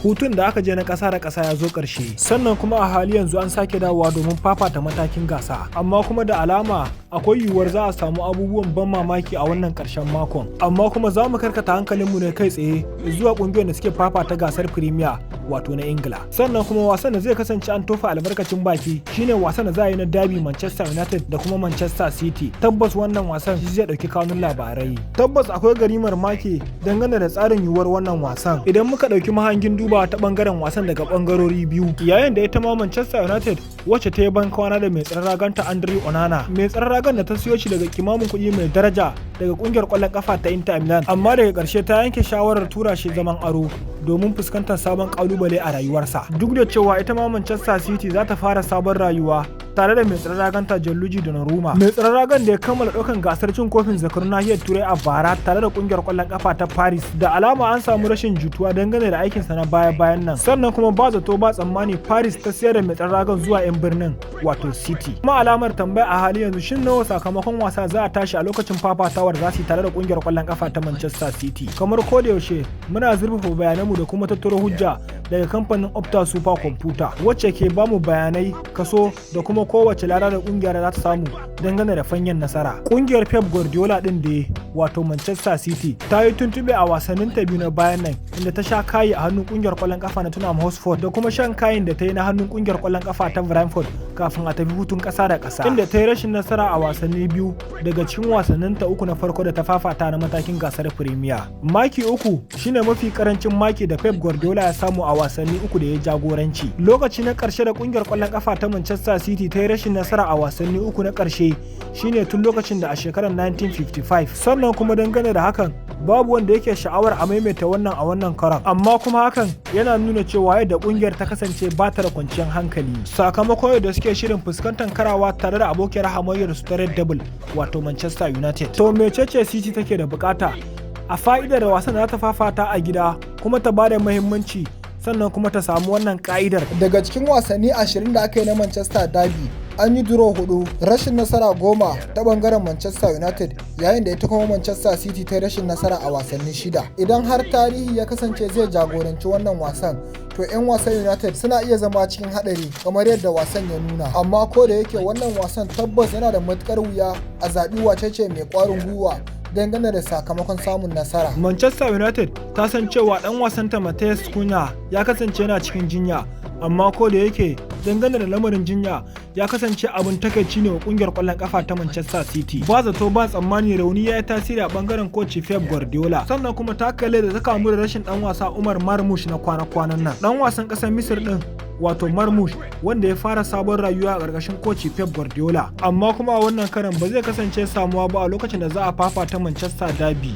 hutun da aka je na ƙasa da ƙasa ya zo ƙarshe, sannan kuma a hali yanzu an sake dawowa domin fafata matakin gasa, amma kuma da alama akwai yiwuwar za a samu abubuwan ban mamaki a wannan ƙarshen makon. Amma kuma za mu karkata hankalinmu ne kai tsaye zuwa ƙungiyoyin da suke fafata gasar Premier wato na Ingila. Sannan kuma wasan da zai kasance an tofa albarkacin baki shine wasan da za a yi na derby Manchester United da kuma Manchester City. Tabbas wannan wasan zai ɗauki kanun labarai. Tabbas akwai garimar maki dangane da tsarin yiwuwar wannan wasan. Idan muka ɗauki mahangin dubawa ta ɓangaren wasan daga ɓangarori biyu, yayin da ita ma Manchester United wacce ta yi ban kwana da mai tsaron raganta Andre Onana, mai tsaron ragan da ta siyo shi daga kimamin kuɗi mai daraja daga ƙungiyar ƙwallon ƙafa ta Inter Milan, amma daga ƙarshe ta yanke shawarar tura shi zaman aro domin fuskantar sabon ƙalubale a rayuwarsa. Duk da cewa ita ma Manchester City za ta fara sabon rayuwa tare da mai tsaron raganta Gianluigi Donnarumma, mai tsaron ragan da ya kammala ɗaukan gasar cin kofin zakarun nahiyar Turai a bara tare da ƙungiyar ƙwallon ƙafa ta Paris. Da alama an samu rashin jituwa dangane da aikinsa na baya-bayan nan, sannan kuma ba zato ba tsammani Paris ta siyar da mai tsaron ragan zuwa 'yan birnin wato City. Kuma alamar tambaya a hali yanzu shin nawa sakamakon wasa za a tashi a lokacin fafatawar za su yi tare da ƙungiyar ƙwallon ƙafa ta Manchester City. Kamar ko da yaushe muna zurfafa bayananmu da kuma tattaro hujja daga kamfanin Opta Super Computer wacce ke bamu bayanai, kaso da kuma kowace lara da kungiyar za ta samu dangane da fanyen nasara. Kungiyar Pep Guardiola din da wato Manchester City ta yi tuntube a wasannin ta biyu na bayan nan, inda ta sha kayi a hannun kungiyar kwallon kafa na Tottenham Hotspur da kuma shan kayin da ta yi na hannun kungiyar kwallon kafa ta Brentford kafin a tafi hutun kasa da kasa, inda ta yi rashin nasara a wasanni biyu daga cikin wasannin ta uku na farko da ta fafata na matakin gasar Premier. Maki uku shine mafi karancin maki da Pep Guardiola ya samu a wasanni uku da ya jagoranci. Lokaci na karshe da kungiyar kwallon kafa ta Manchester City ta yi rashin nasara a wasanni uku na karshe shine tun lokacin da a shekarar 1955. Sannan kuma dangane da hakan babu wanda yake sha'awar a maimaita wannan a wannan karon, amma kuma hakan yana nuna cewa yadda kungiyar ta kasance ba ta da kwanciyar hankali sakamakon yadda suke shirin fuskantar karawa tare da abokiyar hamayyar su ta Red Devil wato Manchester United. To mecece City take da bukata a fa'idar da wasan da za ta fafata a gida kuma ta bada muhimmanci, sannan kuma ta samu wannan ka'idar. Daga cikin wasanni 20 da aka yi na Manchester Derby an yi duro 4, rashin nasara 10 ta bangaren Manchester United, yayin da ita kuma Manchester City ta rashin nasara a wasanni 6. Idan har tarihi ya kasance zai jagoranci wannan wasan, to 'yan wasan United suna iya zama cikin hadari kamar yadda wasan ya nuna. Amma ko da yake wannan wasan tabbas yana da matukar wuya a zaɓi wacece mai ƙwarin gwiwa dangane da sakamakon samun nasara. Manchester United ta san cewa dan wasanta Matheus Cunha ya kasance yana cikin jinya, amma ko da yake dangane da lamarin jinya ya kasance abin takaici ne wa kungiyar kwallon kafa ta Manchester City. Ba zato ba tsammani rauni ya yi tasiri a bangaren coach Pep Guardiola, sannan kuma ta kalle da ta kamu da rashin dan wasa Umar Marmoush na kwana-kwanan nan. Dan wasan kasar Misir din wato Marmoush wanda ya fara sabon rayuwa a ƙarƙashin koci Pep Guardiola, amma kuma a wannan karan ba zai kasance samuwa ba a lokacin da za a fafata Manchester Derby